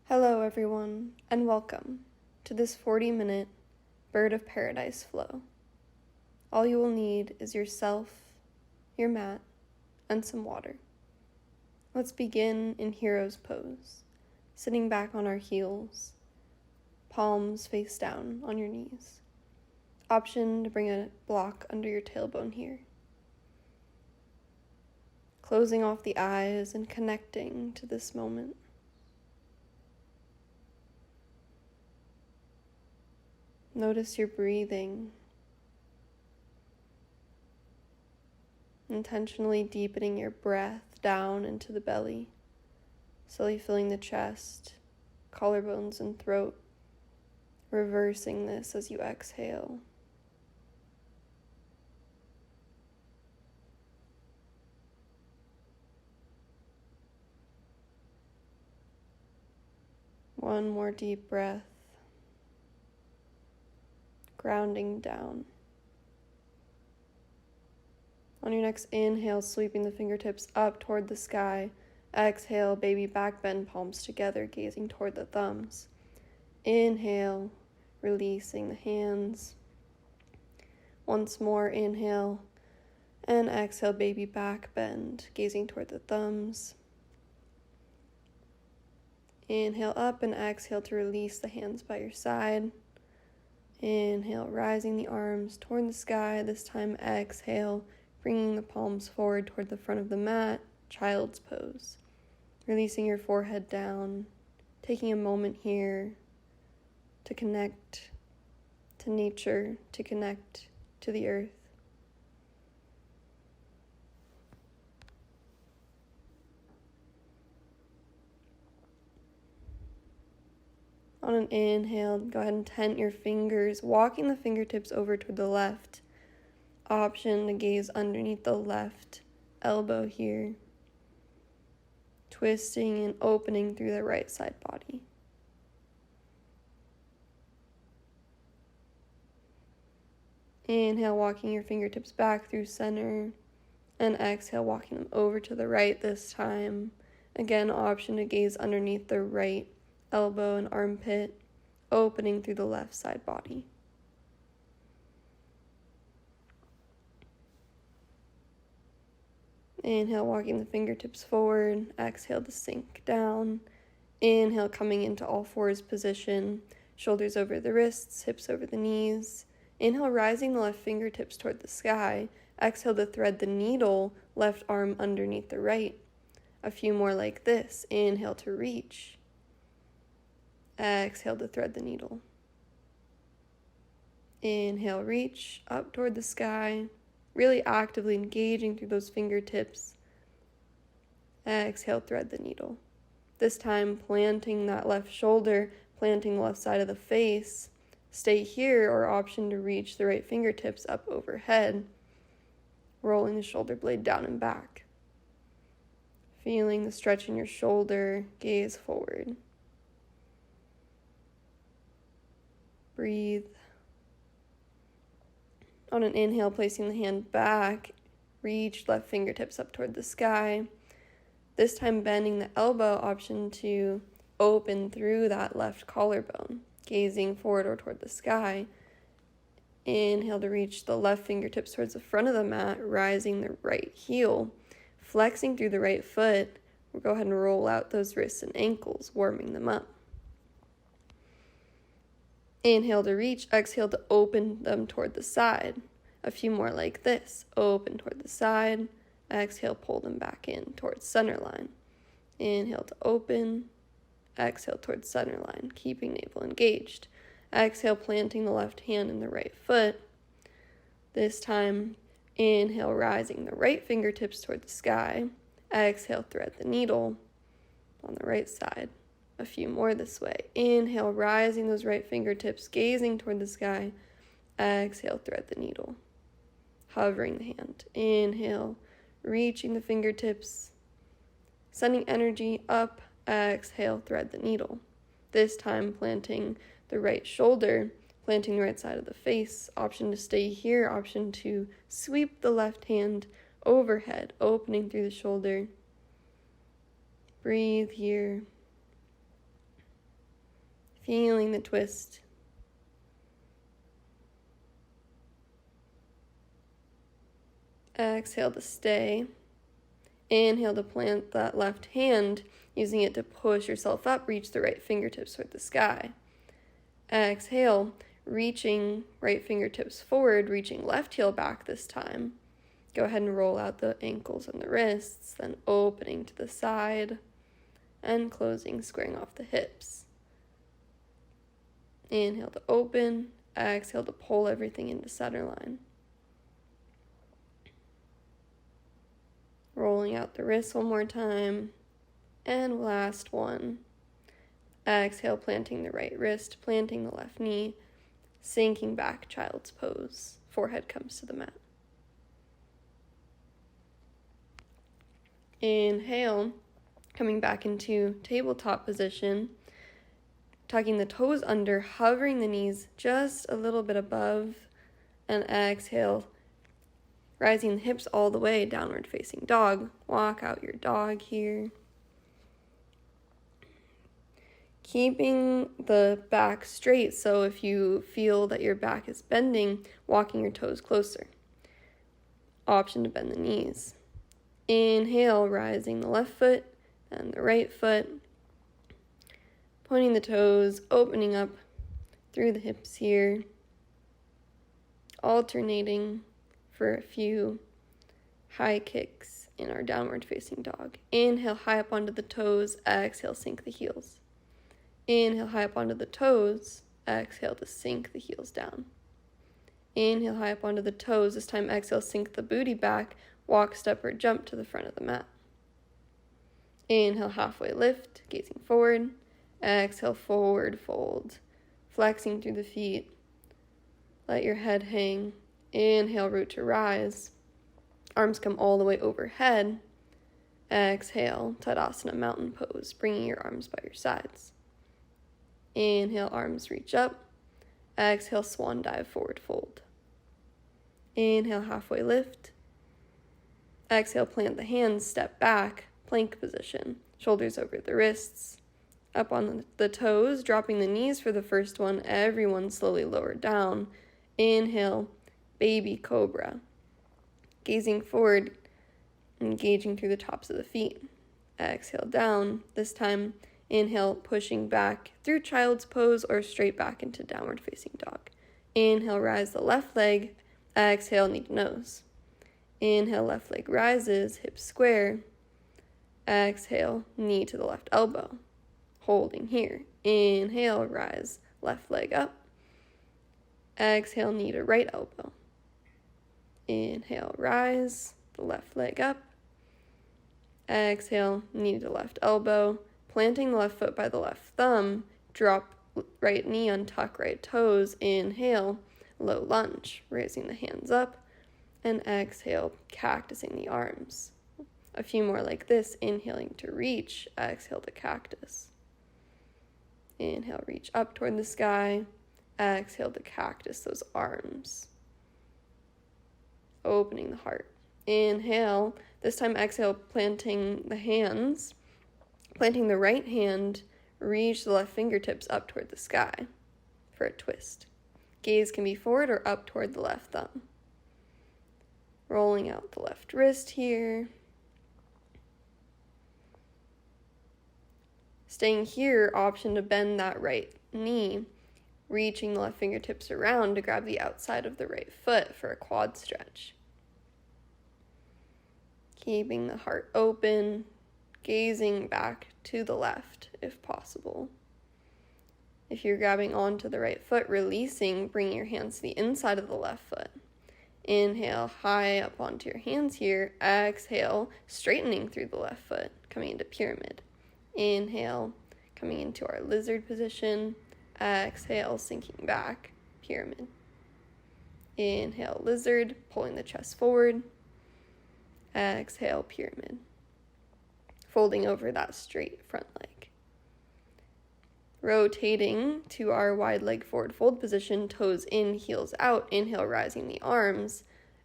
Hello everyone, and welcome to this 40-minute Bird of Paradise flow. All you will need is yourself, your mat, and some water. Let's begin in hero's pose, sitting back on our heels, palms face down on your knees. Option to bring a block under your tailbone here. Closing off the eyes and connecting to this moment. Notice your breathing, intentionally deepening your breath down into the belly, slowly filling the chest, collarbones, and throat, reversing this as you exhale. One more deep breath. Grounding down. On your next inhale, sweeping the fingertips up toward the sky. Exhale, baby back bend, palms together, gazing toward the thumbs. Inhale, releasing the hands. Once more, inhale, and exhale, baby back bend, gazing toward the thumbs. Inhale up and exhale to release the hands by your side. Inhale, rising the arms toward the sky. This time, exhale, bringing the palms forward toward the front of the mat, child's pose. Releasing your forehead down, taking a moment here to connect to nature, to connect to the earth. On an inhale, go ahead and tent your fingers, walking the fingertips over toward the left. Option to gaze underneath the left elbow here. Twisting and opening through the right side body. Inhale, walking your fingertips back through center. And exhale, walking them over to the right this time. Again, option to gaze underneath the right elbow and armpit, opening through the left side body. Inhale, walking the fingertips forward. Exhale to sink down. Inhale, coming into all fours position. Shoulders over the wrists, hips over the knees. Inhale, rising the left fingertips toward the sky. Exhale to thread the needle, left arm underneath the right. A few more like this. Inhale to reach. Exhale to thread the needle. Inhale, reach up toward the sky, really actively engaging through those fingertips. Exhale, thread the needle. This time, planting that left shoulder, planting the left side of the face. Stay here, or option to reach the right fingertips up overhead, rolling the shoulder blade down and back. Feeling the stretch in your shoulder, gaze forward. Breathe. On an inhale, placing the hand back, reach left fingertips up toward the sky. This time bending the elbow, option to open through that left collarbone, gazing forward or toward the sky. Inhale to reach the left fingertips towards the front of the mat, rising the right heel, flexing through the right foot. We'll go ahead and roll out those wrists and ankles, warming them up. Inhale to reach, exhale to open them toward the side. A few more like this. Open toward the side. Exhale, pull them back in towards center line. Inhale to open. Exhale towards center line, keeping navel engaged. Exhale, planting the left hand in the right foot. This time, inhale, rising the right fingertips toward the sky. Exhale, thread the needle on the right side. A few more this way. Inhale, rising those right fingertips, gazing toward the sky. Exhale, thread the needle. Hovering the hand. Inhale, reaching the fingertips, sending energy up. Exhale, thread the needle. This time, planting the right shoulder, planting the right side of the face. Option to stay here, option to sweep the left hand overhead, opening through the shoulder. Breathe here. feeling the twist. Exhale to stay. Inhale to plant that left hand, using it to push yourself up, reach the right fingertips toward the sky. Exhale, reaching right fingertips forward, reaching left heel back this time. Go ahead and roll out the ankles and the wrists, then opening to the side and closing, squaring off the hips. Inhale to open, exhale to pull everything into center line. Rolling out the wrists one more time, and last one. Exhale, planting the right wrist, planting the left knee, sinking back, child's pose. Forehead comes to the mat. Inhale, coming back into tabletop position, tucking the toes under, hovering the knees just a little bit above, and exhale, rising the hips all the way, downward facing dog. Walk out your dog here. Keeping the back straight, so if you feel that your back is bending, walking your toes closer. Option to bend the knees. Inhale, rising the left foot and the right foot. Pointing the toes, opening up through the hips here. Alternating for a few high kicks in our downward facing dog. Inhale, high up onto the toes. Exhale, sink the heels. Inhale, high up onto the toes. Exhale to sink the heels down. Inhale, high up onto the toes. This time, exhale, sink the booty back. Walk, step, or jump to the front of the mat. Inhale, halfway lift, gazing forward. Exhale, forward fold. Flexing through the feet. Let your head hang. Inhale, root to rise. Arms come all the way overhead. Exhale, Tadasana mountain pose, bringing your arms by your sides. Inhale, arms reach up. Exhale, swan dive, forward fold. Inhale, halfway lift. Exhale, plant the hands, step back, plank position. Shoulders over the wrists. Up on the toes, dropping the knees for the first one. Everyone slowly lower down. Inhale, baby cobra. Gazing forward, engaging through the tops of the feet. Exhale down. This time, inhale, pushing back through child's pose or straight back into downward facing dog. Inhale, rise the left leg. Exhale, knee to nose. Inhale, left leg rises, hips square. Exhale, knee to the left elbow. Holding here. Inhale, rise, left leg up. Exhale, knee to right elbow. Inhale, rise, the left leg up. Exhale, knee to left elbow. Planting the left foot by the left thumb. Drop right knee, untuck right toes. Inhale, low lunge, raising the hands up. And exhale, cactusing the arms. A few more like this. Inhaling to reach. Exhale to cactus. Inhale, reach up toward the sky. Exhale to cactus those arms. Opening the heart. Inhale. This time exhale, planting the hands. Planting the right hand, reach the left fingertips up toward the sky for a twist. Gaze can be forward or up toward the left thumb. Rolling out the left wrist here. Staying here, option to bend that right knee, reaching the left fingertips around to grab the outside of the right foot for a quad stretch. Keeping the heart open, gazing back to the left if possible. If you're grabbing onto the right foot, releasing, bringing your hands to the inside of the left foot. Inhale, high up onto your hands here. Exhale, straightening through the left foot, coming into pyramid. Inhale, coming into our lizard position. Exhale, sinking back, pyramid. Inhale, lizard, pulling the chest forward. Exhale, pyramid. Folding over that straight front leg. Rotating to our wide leg forward fold position, toes in, heels out. Inhale, rising the arms.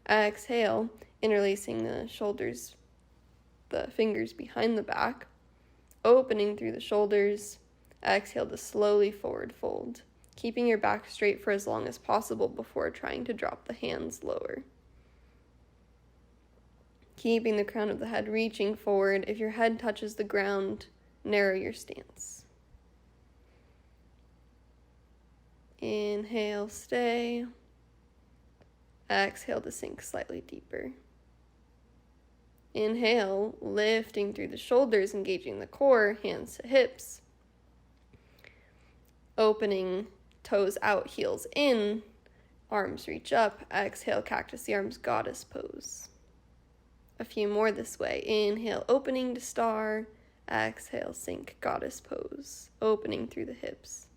Exhale, interlacing the shoulders, the fingers behind the back. Opening through the shoulders. Exhale to slowly forward fold, keeping your back straight for as long as possible before trying to drop the hands lower. Keeping the crown of the head reaching forward. If your head touches the ground, narrow your stance. Inhale, stay. Exhale to sink slightly deeper. Inhale, lifting through the shoulders, engaging the core, hands to hips. Opening, toes out, heels in, arms reach up. Exhale, cactus the arms, goddess pose. A few more this way. Inhale, opening to star. Exhale, sink, goddess pose, opening through the hips.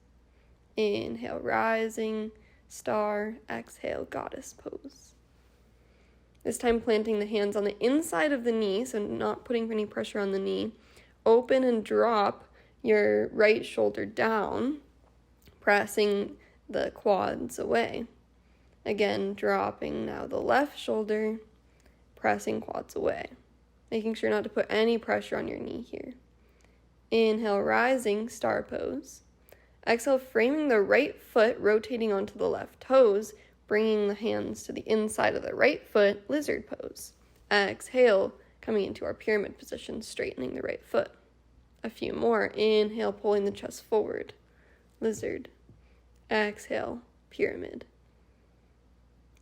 Inhale, rising, star. Exhale, goddess pose. This time planting the hands on the inside of the knee, so not putting any pressure on the knee. Open and drop your right shoulder down, pressing the quads away. Again, dropping now the left shoulder, pressing quads away. Making sure not to put any pressure on your knee here. Inhale, rising, star pose. Exhale, framing the right foot, rotating onto the left toes, bringing the hands to the inside of the right foot, lizard pose. Exhale, coming into our pyramid position, straightening the right foot. A few more. Inhale, pulling the chest forward, lizard. Exhale, pyramid.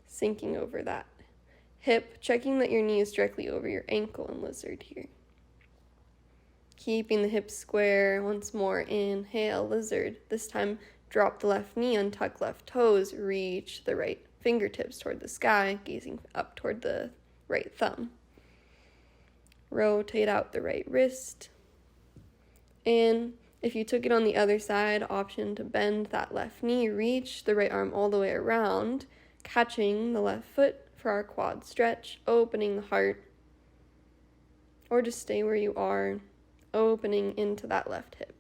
Sinking over that hip, checking that your knee is directly over your ankle in lizard here. Keeping the hips square. Once more, inhale, lizard. This time, drop the left knee, untuck left toes, reach the right fingertips toward the sky, gazing up toward the right thumb. Rotate out the right wrist. And if you took it on the other side, option to bend that left knee, reach the right arm all the way around, catching the left foot for our quad stretch, opening the heart, or just stay where you are, opening into that left hip.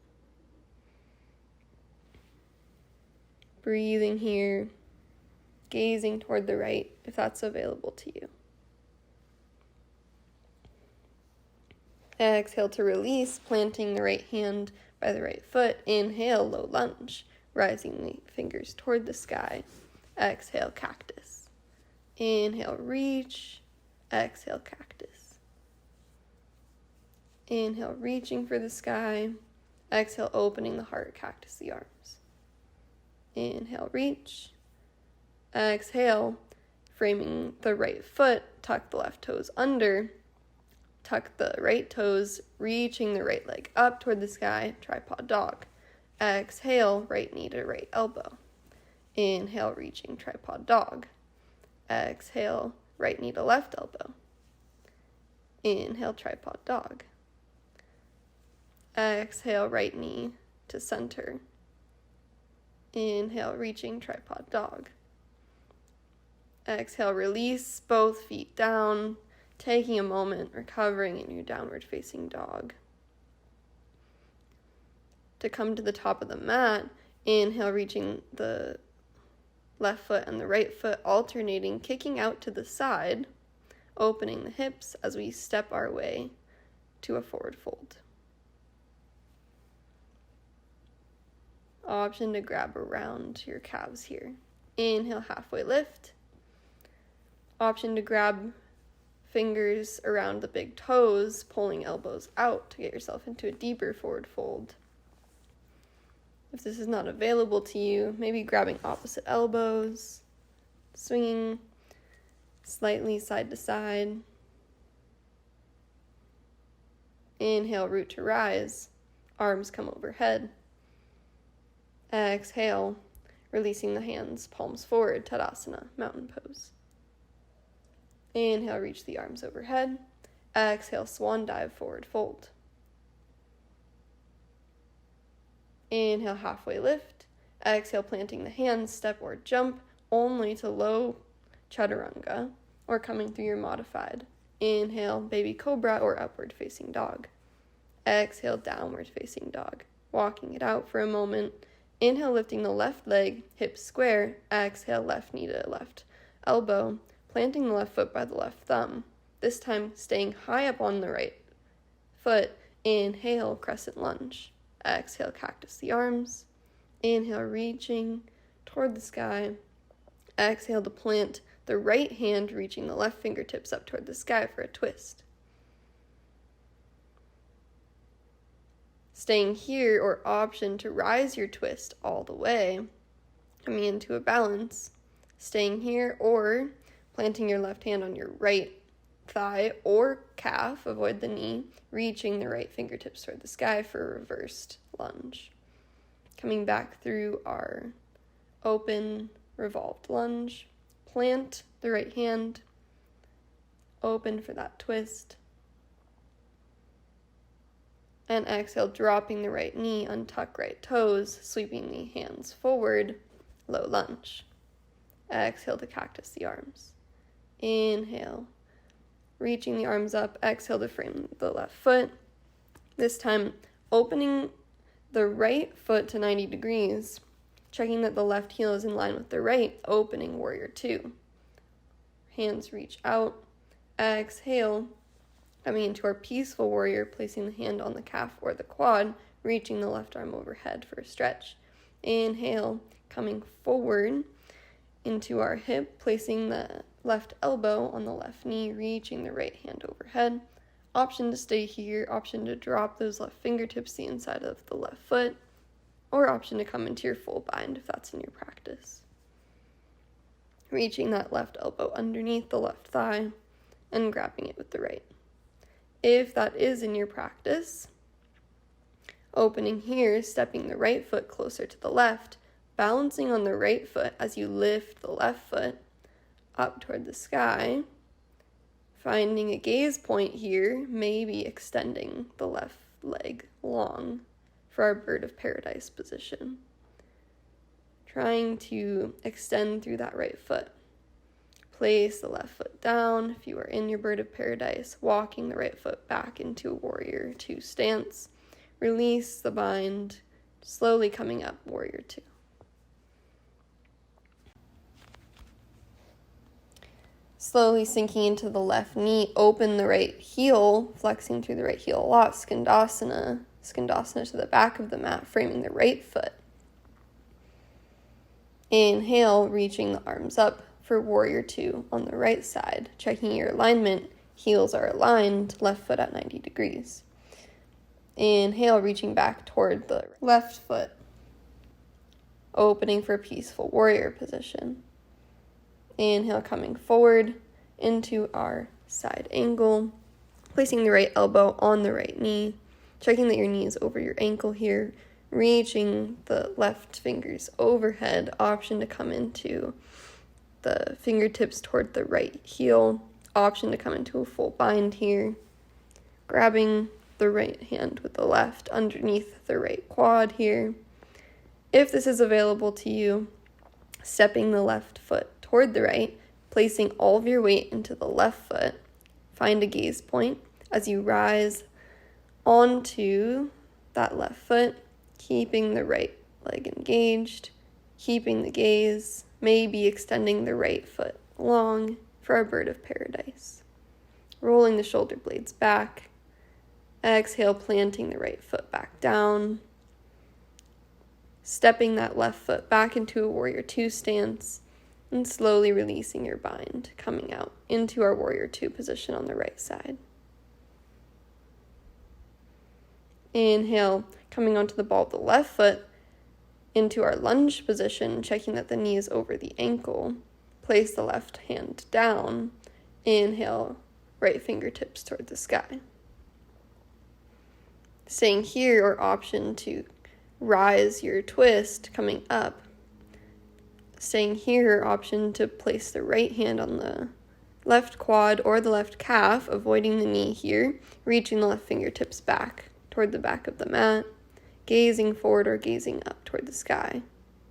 Breathing here, gazing toward the right if that's available to you. Exhale to release, planting the right hand by the right foot. Inhale, low lunge, rising the fingers toward the sky. Exhale, cactus. Inhale, reach. Exhale, cactus. Inhale, reaching for the sky. Exhale, opening the heart, cactus the arms. Inhale, reach. Exhale, framing the right foot, tuck the left toes under. Tuck the right toes, reaching the right leg up toward the sky, tripod dog. Exhale, right knee to right elbow. Inhale, reaching tripod dog. Exhale, right knee to left elbow. Inhale, tripod dog. Exhale, right knee to center. Inhale, reaching tripod dog. Exhale, release both feet down, taking a moment, recovering in your downward facing dog. To come to the top of the mat, inhale, reaching the left foot and the right foot, alternating, kicking out to the side, opening the hips as we step our way to a forward fold. Option to grab around your calves here. Inhale, halfway lift. Option to grab fingers around the big toes, pulling elbows out to get yourself into a deeper forward fold. If this is not available to you, maybe grabbing opposite elbows, swinging slightly side to side. Inhale, root to rise, arms come overhead. Exhale, releasing the hands, palms forward, Tadasana, mountain pose. Inhale, reach the arms overhead. Exhale, swan dive, forward fold. Inhale, halfway lift. Exhale, planting the hands, step or jump only to low chaturanga, or coming through your modified. Inhale, baby cobra or upward facing dog. Exhale, downward facing dog. Walking it out for a moment. Inhale, lifting the left leg, hips square. Exhale, left knee to left elbow, planting the left foot by the left thumb. This time, staying high up on the right foot. Inhale, crescent lunge. Exhale, cactus the arms. Inhale, reaching toward the sky. Exhale to plant the right hand, reaching the left fingertips up toward the sky for a twist. Staying here, or option to rise your twist all the way, coming into a balance. Staying here, or planting your left hand on your right thigh or calf, avoid the knee, reaching the right fingertips toward the sky for a reversed lunge. Coming back through our open revolved lunge, plant the right hand, open for that twist, and exhale, dropping the right knee, untuck right toes, sweeping the hands forward, low lunge. Exhale to cactus the arms. Inhale, reaching the arms up. Exhale to frame the left foot. This time, opening the right foot to 90 degrees, checking that the left heel is in line with the right, opening warrior two. Hands reach out. Exhale, coming into our peaceful warrior, placing the hand on the calf or the quad, reaching the left arm overhead for a stretch. Inhale, coming forward into our hip, placing the left elbow on the left knee, reaching the right hand overhead. Option to stay here, option to drop those left fingertips the inside of the left foot, or option to come into your full bind if that's in your practice. Reaching that left elbow underneath the left thigh and grabbing it with the right. If that is in your practice, opening here, stepping the right foot closer to the left, balancing on the right foot as you lift the left foot up toward the sky, finding a gaze point here, maybe extending the left leg long for our bird of paradise position. Trying to extend through that right foot. Place the left foot down if you are in your bird of paradise, walking the right foot back into a warrior two stance. Release the bind, slowly coming up warrior two. Slowly sinking into the left knee, open the right heel, flexing through the right heel a lot, Skandasana to the back of the mat, framing the right foot. Inhale, reaching the arms up for warrior two on the right side, checking your alignment, heels are aligned, left foot at 90 degrees. Inhale, reaching back toward the left foot, opening for peaceful warrior position. Inhale, coming forward into our side angle, placing the right elbow on the right knee, checking that your knee is over your ankle here, reaching the left fingers overhead, option to come into the fingertips toward the right heel, option to come into a full bind here, grabbing the right hand with the left underneath the right quad here. If this is available to you, stepping the left foot toward the right, placing all of your weight into the left foot, find a gaze point as you rise onto that left foot, keeping the right leg engaged, keeping the gaze, maybe extending the right foot long for our bird of paradise. Rolling the shoulder blades back, exhale, planting the right foot back down, stepping that left foot back into a warrior two stance, and slowly releasing your bind, coming out into our warrior two position on the right side. Inhale, coming onto the ball of the left foot into our lunge position, checking that the knee is over the ankle. Place the left hand down. Inhale, right fingertips toward the sky. Staying here, or option to rise your twist, coming up. Staying here, option to place the right hand on the left quad or the left calf, avoiding the knee here, reaching the left fingertips back toward the back of the mat, gazing forward or gazing up toward the sky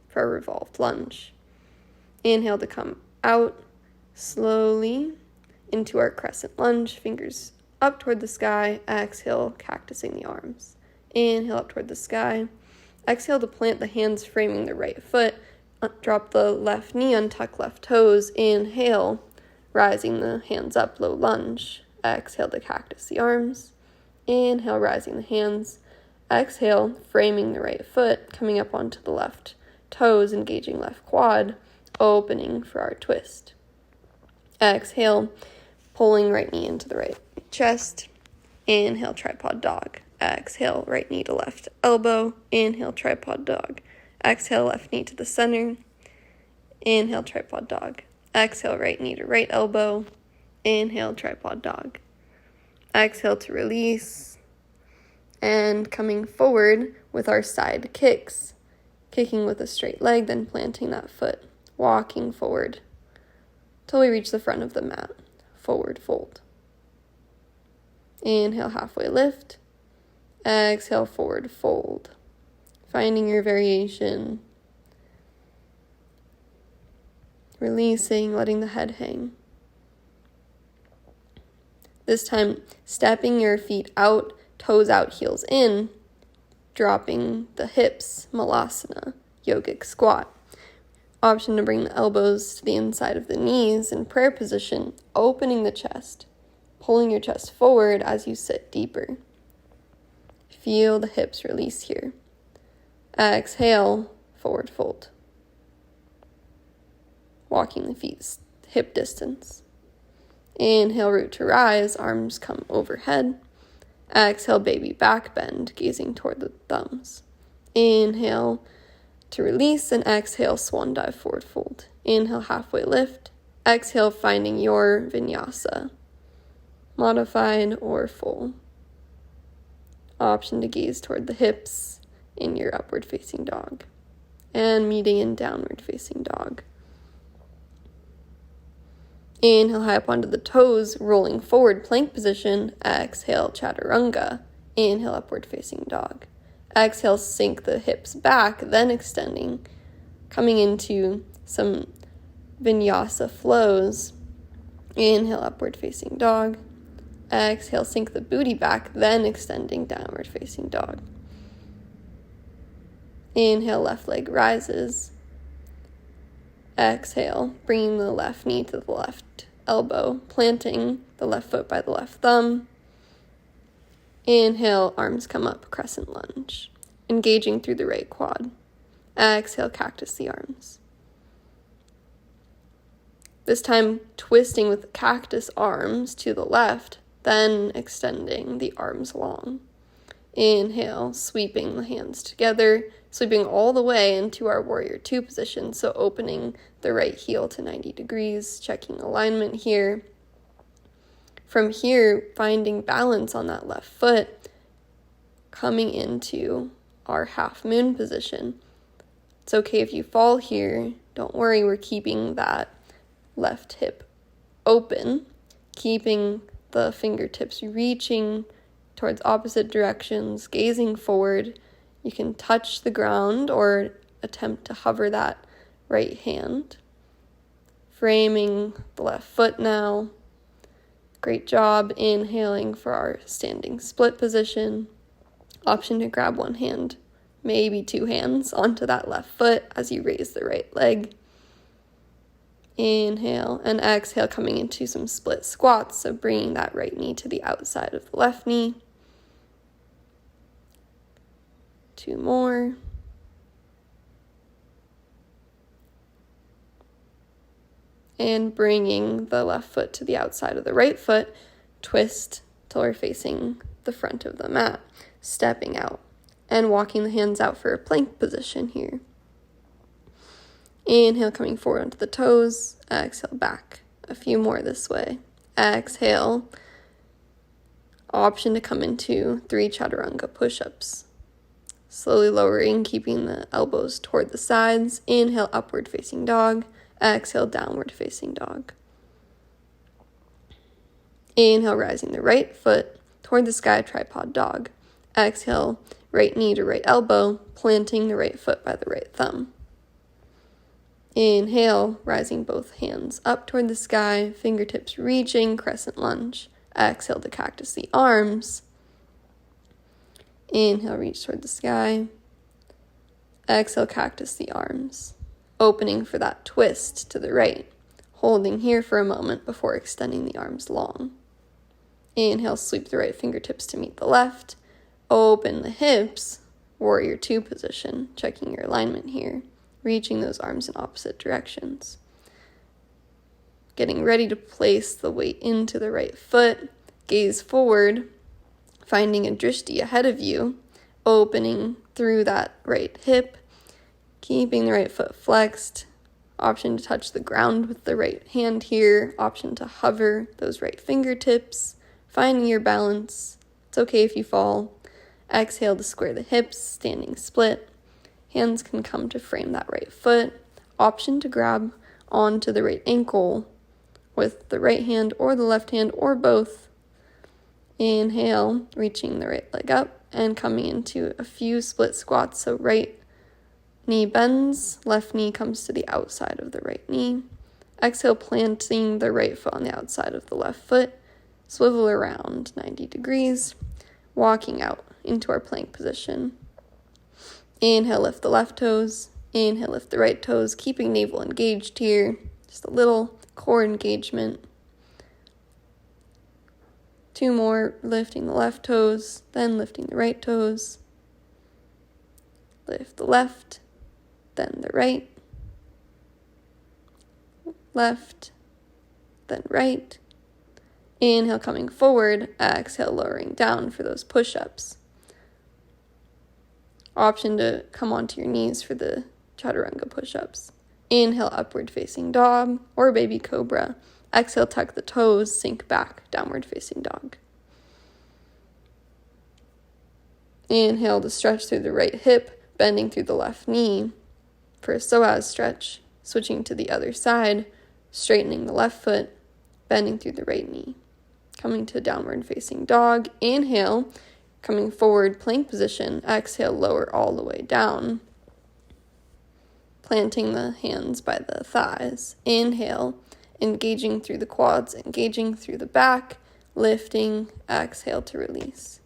for a revolved lunge. Inhale to come out slowly into our crescent lunge, fingers up toward the sky. Exhale, cactusing the arms. Inhale up toward the sky. Exhale to plant the hands framing the right foot. Drop the left knee, untuck left toes. Inhale, rising the hands up, low lunge. Exhale to cactus the arms. Inhale, rising the hands. Exhale, framing the right foot, coming up onto the left toes, engaging left quad, opening for our twist. Exhale, pulling right knee into the right chest. Inhale, tripod dog. Exhale, right knee to left elbow. Inhale, tripod dog. Exhale, left knee to the center. Inhale, tripod dog. Exhale, right knee to right elbow. Inhale, tripod dog. Exhale to release. And coming forward with our side kicks. Kicking with a straight leg, then planting that foot. Walking forward till we reach the front of the mat. Forward fold. Inhale, halfway lift. Exhale, forward fold. Finding your variation. Releasing, letting the head hang. This time, stepping your feet out, toes out, heels in, dropping the hips, malasana, yogic squat. Option to bring the elbows to the inside of the knees in prayer position, opening the chest, pulling your chest forward as you sit deeper. Feel the hips release here. Exhale, forward fold. Walking the feet hip distance. Inhale, root to rise, arms come overhead. Exhale, baby back bend, gazing toward the thumbs. Inhale to release, and exhale, swan dive, forward fold. Inhale, halfway lift. Exhale, finding your vinyasa, modified or full. Option to gaze toward the hips in your upward facing dog, and meeting in downward facing dog. Inhale, high up onto the toes, rolling forward, plank position. Exhale, chaturanga. Inhale, upward facing dog. Exhale, sink the hips back, then extending, coming into some vinyasa flows. Inhale, upward facing dog. Exhale, sink the booty back, then extending, downward facing dog. Inhale, left leg rises. Exhale, bringing the left knee to the left elbow, planting the left foot by the left thumb. Inhale, arms come up, crescent lunge, engaging through the right quad. Exhale, cactus the arms. This time, twisting with the cactus arms to the left, then extending the arms long. Inhale, sweeping the hands together, sweeping all the way into our warrior two position. So opening the right heel to 90 degrees, checking alignment here. From here, finding balance on that left foot, coming into our half moon position. It's okay if you fall here. Don't worry, we're keeping that left hip open, keeping the fingertips reaching towards opposite directions, gazing forward. You can touch the ground or attempt to hover that right hand. Framing the left foot now. Great job. Inhaling for our standing split position. Option to grab one hand, maybe two hands onto that left foot as you raise the right leg. Inhale and exhale, coming into some split squats. So bringing that right knee to the outside of the left knee. Two more. And bringing the left foot to the outside of the right foot, twist till we're facing the front of the mat, stepping out and walking the hands out for a plank position here. Inhale, coming forward onto the toes. Exhale, back. A few more this way. Exhale. Option to come into 3 chaturanga push-ups. Slowly lowering, keeping the elbows toward the sides. Inhale, upward facing dog. Exhale, downward facing dog. Inhale, rising the right foot toward the sky, tripod dog. Exhale, right knee to right elbow, planting the right foot by the right thumb. Inhale, rising both hands up toward the sky, fingertips reaching, crescent lunge. Exhale to cactus the arms. Inhale, reach toward the sky. Exhale, cactus the arms. Opening for that twist to the right. Holding here for a moment before extending the arms long. Inhale, sweep the right fingertips to meet the left. Open the hips, warrior two position, checking your alignment here, reaching those arms in opposite directions. Getting ready to place the weight into the right foot, gaze forward, finding a drishti ahead of you, opening through that right hip, keeping the right foot flexed, option to touch the ground with the right hand here, option to hover those right fingertips, finding your balance. It's okay if you fall. Exhale to square the hips, standing split. Hands can come to frame that right foot. Option to grab onto the right ankle with the right hand or the left hand or both. Inhale, reaching the right leg up and coming into a few split squats. So right knee bends, left knee comes to the outside of the right knee. Exhale, planting the right foot on the outside of the left foot. Swivel around 90 degrees, walking out into our plank position. Inhale, lift the left toes. Inhale, lift the right toes, keeping navel engaged here. Just a little core engagement. 2 more, lifting the left toes, then lifting the right toes. Lift the left, then the right. Left, then right. Inhale, coming forward. Exhale, lowering down for those push-ups. Option to come onto your knees for the chaturanga push-ups. Inhale, upward facing dog or baby cobra. Exhale, tuck the toes, sink back, downward facing dog. Inhale to stretch through the right hip, bending through the left knee. For a psoas stretch, switching to the other side, straightening the left foot, bending through the right knee. Coming to downward facing dog. Inhale, coming forward, plank position. Exhale, lower all the way down. Planting the hands by the thighs. Inhale, engaging through the quads, engaging through the back, lifting. Exhale to release.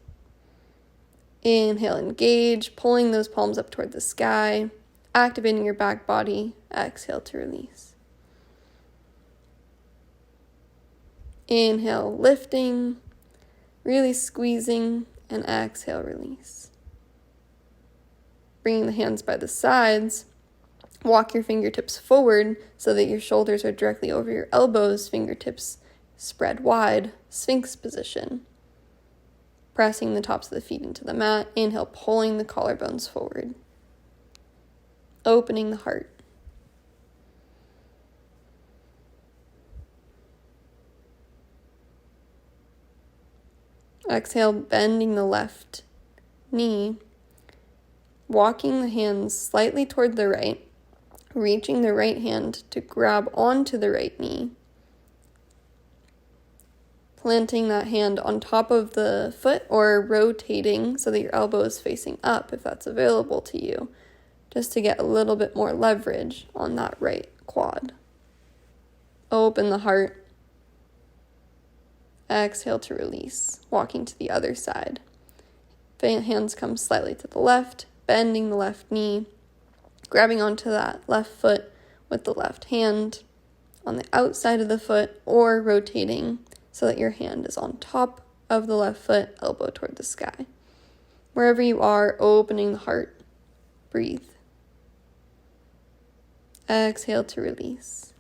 Inhale, engage, pulling those palms up toward the sky, activating your back body. Exhale to release. Inhale, lifting, really squeezing, and exhale, release. Bringing the hands by the sides, walk your fingertips forward so that your shoulders are directly over your elbows, fingertips spread wide, Sphinx position. Pressing the tops of the feet into the mat. Inhale, pulling the collarbones forward. Opening the heart. Exhale, bending the left knee. Walking the hands slightly toward the right. Reaching the right hand to grab onto the right knee. Planting that hand on top of the foot or rotating so that your elbow is facing up if that's available to you, just to get a little bit more leverage on that right quad. Open the heart. Exhale to release, walking to the other side. Hands come slightly to the left, bending the left knee, grabbing onto that left foot with the left hand on the outside of the foot or rotating so that your hand is on top of the left foot, elbow toward the sky. Wherever you are, opening the heart. Breathe. Exhale to release.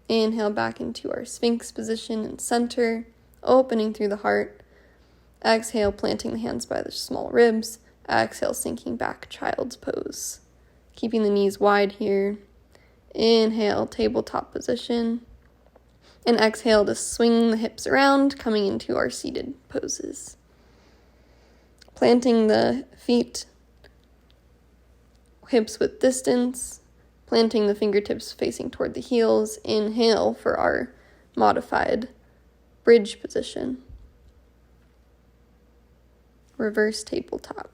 Inhale back into our Sphinx position and center, opening through the heart. Exhale, planting the hands by the small ribs. Exhale, sinking back, child's pose. Keeping the knees wide here. Inhale, tabletop position. And exhale to swing the hips around, coming into our seated poses. Planting the feet, hips width distance. Planting the fingertips facing toward the heels. Inhale for our modified bridge position. Reverse tabletop.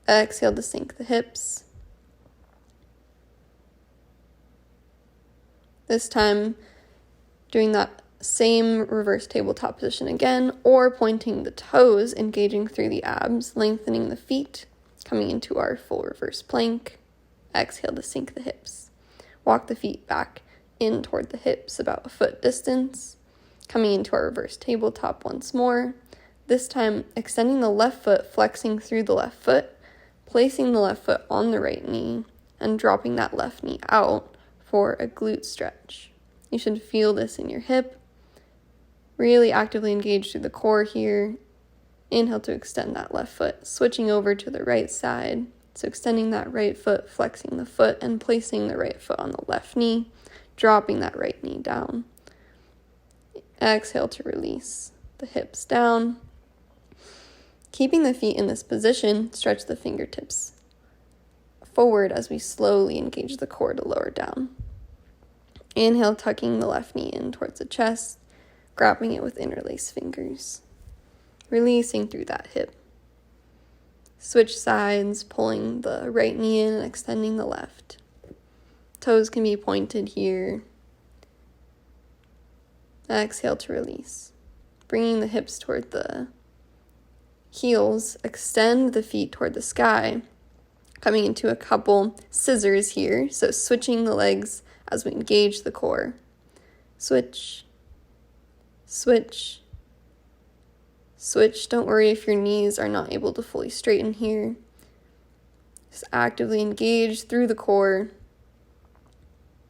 Exhale to sink the hips. This time, doing that same reverse tabletop position again, or pointing the toes, engaging through the abs, lengthening the feet, coming into our full reverse plank. Exhale to sink the hips. Walk the feet back in toward the hips, about a foot distance, coming into our reverse tabletop once more. This time, extending the left foot, flexing through the left foot, placing the left foot on the right knee, and dropping that left knee out for a glute stretch. You should feel this in your hip. Really actively engage through the core here. Inhale to extend that left foot, switching over to the right side. So extending that right foot, flexing the foot, and placing the right foot on the left knee, dropping that right knee down. Exhale to release the hips down. Keeping the feet in this position, stretch the fingertips forward as we slowly engage the core to lower down. Inhale, tucking the left knee in towards the chest, grabbing it with interlaced fingers. Releasing through that hip. Switch sides, pulling the right knee in and extending the left. Toes can be pointed here. Exhale to release. Bringing the hips toward the heels, extend the feet toward the sky. Coming into a couple scissors here, so switching the legs as we engage the core. Switch, switch, switch. Don't worry if your knees are not able to fully straighten here. Just actively engage through the core.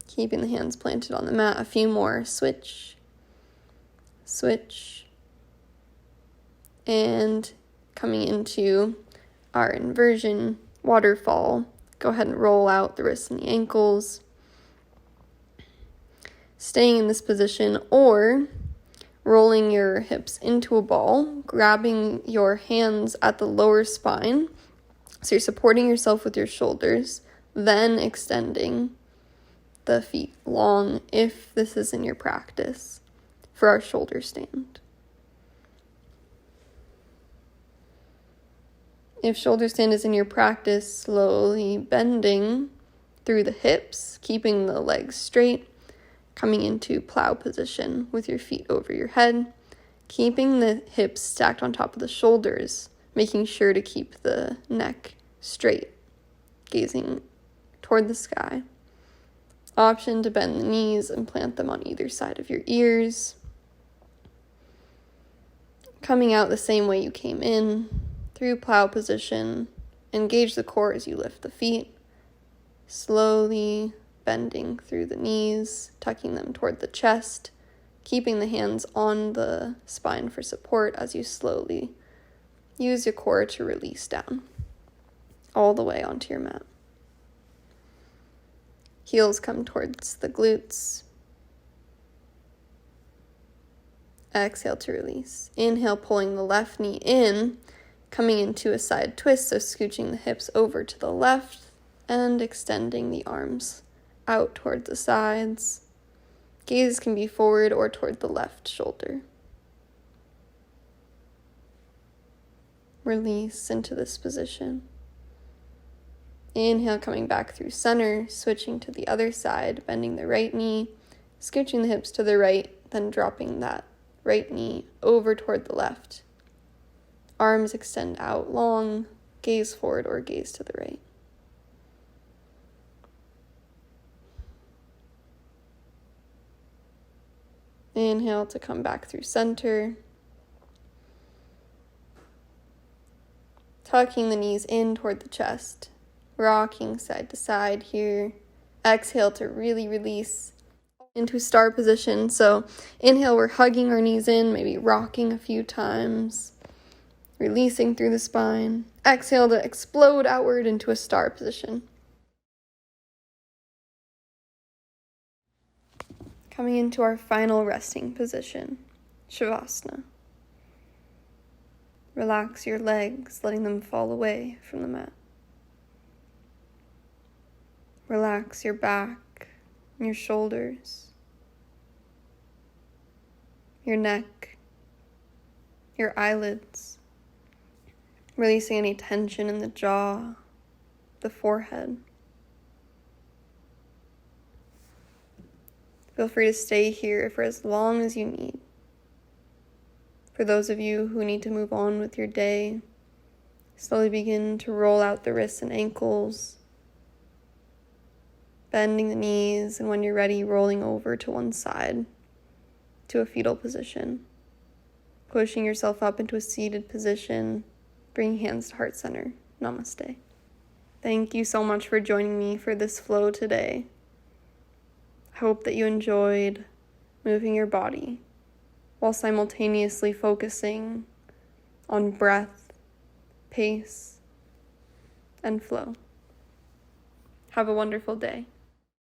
Keeping the hands planted on the mat. A few more. Switch, switch. And coming into our inversion waterfall. Go ahead and roll out the wrists and the ankles. Staying in this position, or rolling your hips into a ball, grabbing your hands at the lower spine. So you're supporting yourself with your shoulders, then extending the feet long if this is in your practice for our shoulder stand. If shoulder stand is in your practice, slowly bending through the hips, keeping the legs straight, coming into plow position with your feet over your head, keeping the hips stacked on top of the shoulders, making sure to keep the neck straight, gazing toward the sky. Option to bend the knees and plant them on either side of your ears. Coming out the same way you came in, through plow position. Engage the core as you lift the feet, slowly bending through the knees, tucking them toward the chest, keeping the hands on the spine for support as you slowly use your core to release down, all the way onto your mat. Heels come towards the glutes. Exhale to release. Inhale, pulling the left knee in, coming into a side twist, so scooching the hips over to the left and extending the arms out toward the sides. Gaze can be forward or toward the left shoulder. Release into this position. Inhale, coming back through center, switching to the other side, bending the right knee, scooching the hips to the right, then dropping that right knee over toward the left. Arms extend out long, gaze forward or gaze to the right. Inhale to come back through center. Tucking the knees in toward the chest. Rocking side to side here. Exhale to really release into star position. So inhale, we're hugging our knees in, maybe rocking a few times. Releasing through the spine. Exhale to explode outward into a star position. Coming into our final resting position, Shavasana. Relax your legs, letting them fall away from the mat. Relax your back, your shoulders, your neck, your eyelids. Releasing any tension in the jaw, the forehead. Feel free to stay here for as long as you need. For those of you who need to move on with your day, slowly begin to roll out the wrists and ankles, bending the knees, and when you're ready, rolling over to one side to a fetal position. pushing yourself up into a seated position, bringing hands to heart center. Namaste. Thank you so much for joining me for this flow today. I hope that you enjoyed moving your body while simultaneously focusing on breath, pace, and flow. Have a wonderful day.